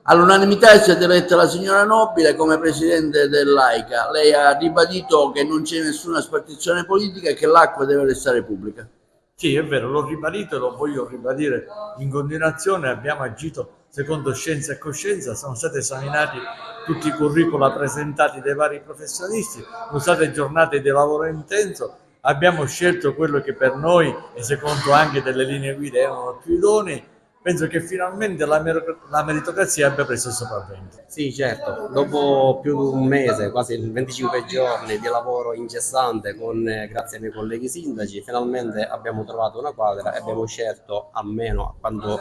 All'unanimità è stata eletta la signora Nobile come presidente dell'AICA. Lei ha ribadito che non c'è nessuna spartizione politica e che l'acqua deve restare pubblica. Sì, è vero, l'ho ribadito e lo voglio ribadire in continuazione. Abbiamo agito secondo scienza e coscienza, sono stati esaminati tutti i curricula presentati dai vari professionisti, sono state giornate di lavoro intenso, abbiamo scelto quello che per noi e secondo anche delle linee guida erano più idonei. Penso che finalmente la meritocrazia abbia preso il sopravvento. Sì, certo, dopo più di un mese, quasi 25 giorni di lavoro incessante grazie ai miei colleghi sindaci, finalmente abbiamo trovato una quadra e abbiamo scelto, almeno a quanto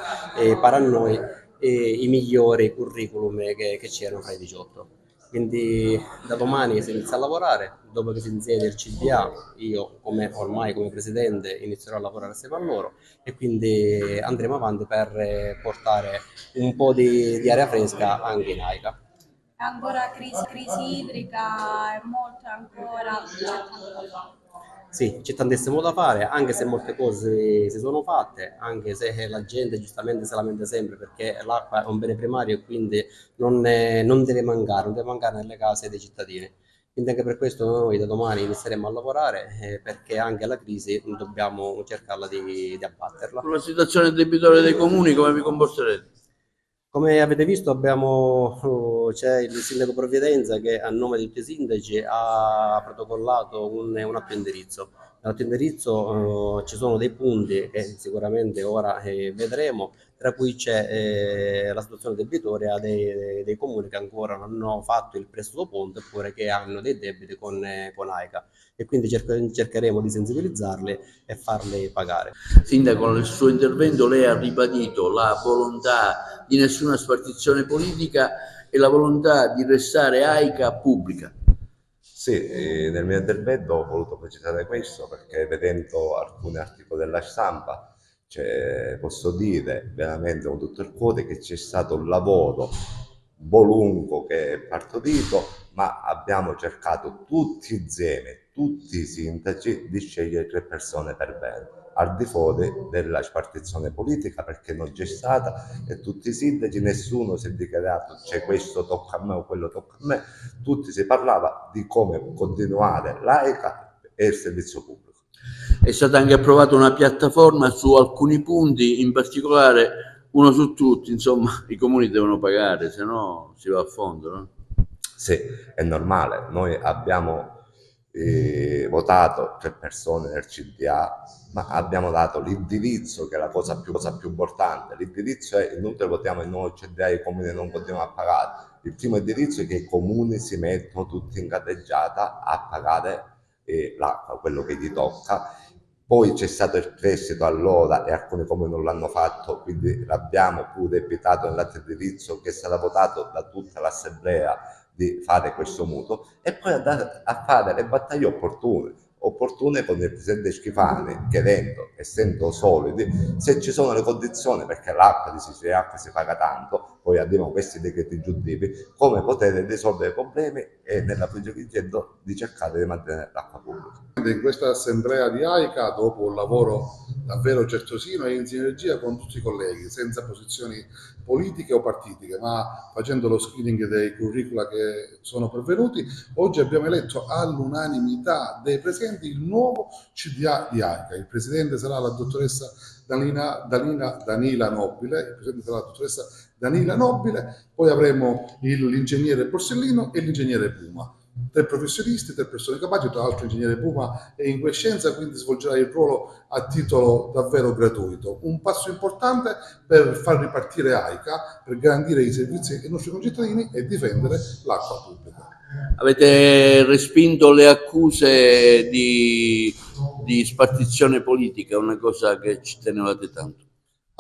pare a noi, i migliori curriculum che c'erano fra i 18. Quindi da domani si inizia a lavorare, dopo che si insiede il CDA, io ormai come presidente inizierò a lavorare assieme a loro e quindi andremo avanti per portare un po' di aria fresca anche in AICA. Ancora crisi idrica e molte ancora, c'è tanto da fare. Sì, c'è tantissimo da fare, anche se molte cose si sono fatte, anche se la gente giustamente si lamenta sempre perché l'acqua è un bene primario e quindi non deve mancare nelle case dei cittadini. Quindi anche per questo noi da domani inizieremo a lavorare perché anche la crisi dobbiamo cercarla di abbatterla. Sulla situazione debitoria dei comuni come vi comporterete? Come avete visto c'è il sindaco Provvidenza che a nome di tutti i sindaci ha protocollato un atto indirizzo. Nell'atto indirizzo ci sono dei punti che sicuramente ora vedremo, tra cui c'è la situazione debitoria dei comuni che ancora non hanno fatto il prestito ponte oppure che hanno dei debiti con AICA e quindi cercheremo di sensibilizzarli e farli pagare. Sindaco, nel suo intervento lei ha ribadito la volontà di nessuna spartizione politica e la volontà di restare AICA pubblica. Sì, nel mio intervento ho voluto precisare questo perché vedendo alcuni articoli della stampa posso dire veramente con tutto il cuore che c'è stato un lavoro volunque che è partorito, ma abbiamo cercato tutti insieme, tutti i sindaci, di scegliere 3 persone per bene, al di fuori della spartizione politica, perché non c'è stata e tutti i sindaci, nessuno si è dichiarato c'è questo tocca a me o quello tocca a me, tutti si parlava di come continuare l'AICA e il servizio pubblico. È stata anche approvata una piattaforma su alcuni punti, in particolare uno su tutti, insomma i comuni devono pagare, se no si va a fondo, no? Sì, è normale, noi abbiamo votato 3 persone nel CDA, ma abbiamo dato l'indirizzo che è la cosa più importante. L'indirizzo è inutile votiamo il nuovo CDA e i comuni non continuano a pagare. Il primo indirizzo è che i comuni si mettono tutti in carreggiata a pagare l'acqua, quello che gli tocca. Poi c'è stato il prestito allora e alcuni comuni non l'hanno fatto, quindi l'abbiamo pure evitato nell'atto indirizzo che sarà votato da tutta l'assemblea di fare questo mutuo e poi andare a fare le battaglie opportune con il presidente Schifani, chiedendo, essendo solidi, se ci sono le condizioni, perché l'acqua di Sicilia Acqua si paga tanto, poi abbiamo questi decreti aggiuntivi, come poter risolvere i problemi e nella progetto di cercare di mantenere l'acqua pubblica. In questa assemblea di AICA, dopo un lavoro davvero certosino e in sinergia con tutti i colleghi, senza posizioni politiche o partitiche, ma facendo lo screening dei curricula che sono pervenuti, oggi abbiamo eletto all'unanimità dei presenti il nuovo CDA di AICA. Il presidente sarà la dottoressa Danila Nobile, il presidente sarà la dottoressa Danila Nobile, poi avremo l'ingegnere Borsellino e l'ingegnere Puma. 3 professionisti, 3 persone capaci, tra l'altro l'ingegnere Puma è in quiescenza, quindi svolgerà il ruolo a titolo davvero gratuito. Un passo importante per far ripartire AICA, per garantire i servizi ai nostri concittadini e difendere l'acqua pubblica. Avete respinto le accuse di spartizione politica, una cosa che ci tenevate tanto.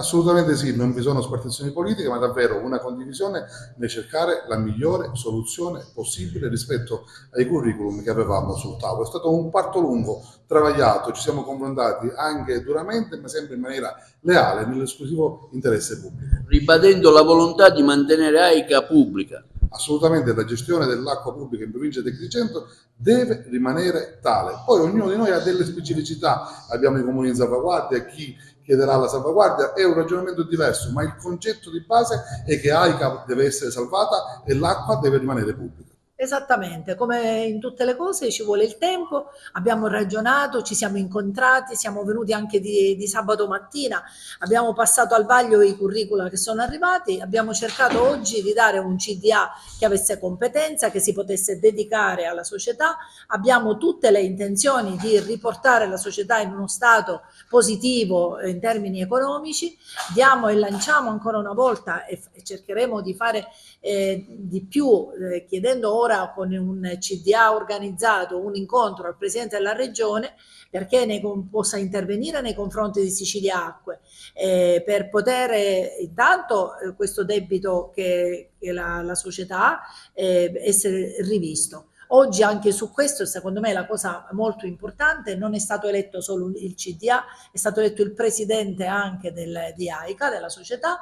Assolutamente sì, non vi sono spartizioni politiche, ma davvero una condivisione nel cercare la migliore soluzione possibile rispetto ai curriculum che avevamo sul tavolo. È stato un parto lungo, travagliato, ci siamo confrontati anche duramente, ma sempre in maniera leale, nell'esclusivo interesse pubblico. Ribadendo la volontà di mantenere AICA pubblica. Assolutamente la gestione dell'acqua pubblica in provincia di Agrigento deve rimanere tale. Poi ognuno di noi ha delle specificità, abbiamo i comuni in salvaguardia, chi chiederà la salvaguardia, è un ragionamento diverso, ma il concetto di base è che AICA deve essere salvata e l'acqua deve rimanere pubblica. Esattamente, come in tutte le cose ci vuole il tempo, abbiamo ragionato, ci siamo incontrati, siamo venuti anche di sabato mattina, abbiamo passato al vaglio i curricula che sono arrivati, abbiamo cercato oggi di dare un CDA che avesse competenza, che si potesse dedicare alla società, abbiamo tutte le intenzioni di riportare la società in uno stato positivo in termini economici, diamo e lanciamo ancora una volta e cercheremo di fare di più, chiedendo ora con un CDA organizzato un incontro al Presidente della Regione perché possa intervenire nei confronti di Sicilia Acque per poter intanto questo debito che la società ha essere rivisto. Oggi anche su questo, secondo me, la cosa molto importante, non è stato eletto solo il CDA, è stato eletto il presidente anche di AICA, della società,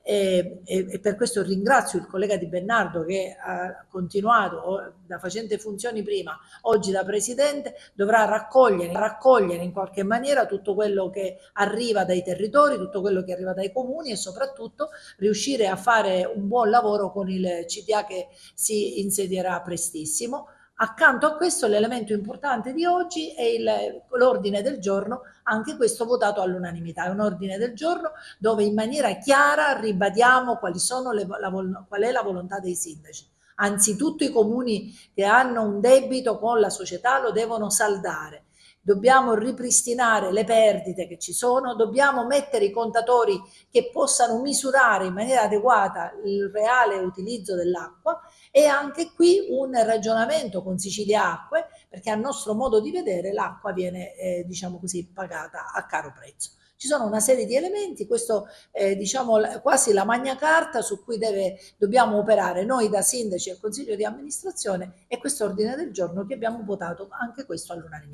e per questo ringrazio il collega Di Bernardo che ha continuato da facente funzioni prima, oggi da presidente, dovrà raccogliere in qualche maniera tutto quello che arriva dai territori, tutto quello che arriva dai comuni e soprattutto riuscire a fare un buon lavoro con il CDA che si insedierà prestissimo. Accanto a questo l'elemento importante di oggi è l'ordine del giorno, anche questo votato all'unanimità, è un ordine del giorno dove in maniera chiara ribadiamo qual è la volontà dei sindaci. Anzitutto i comuni che hanno un debito con la società lo devono saldare. Dobbiamo ripristinare le perdite che ci sono, dobbiamo mettere i contatori che possano misurare in maniera adeguata il reale utilizzo dell'acqua e anche qui un ragionamento con Sicilia Acque, perché a nostro modo di vedere l'acqua viene diciamo così pagata a caro prezzo. Ci sono una serie di elementi, questo diciamo quasi la magna carta su cui dobbiamo operare noi da sindaci e consiglio di amministrazione e questo ordine del giorno che abbiamo votato anche questo all'unanimità.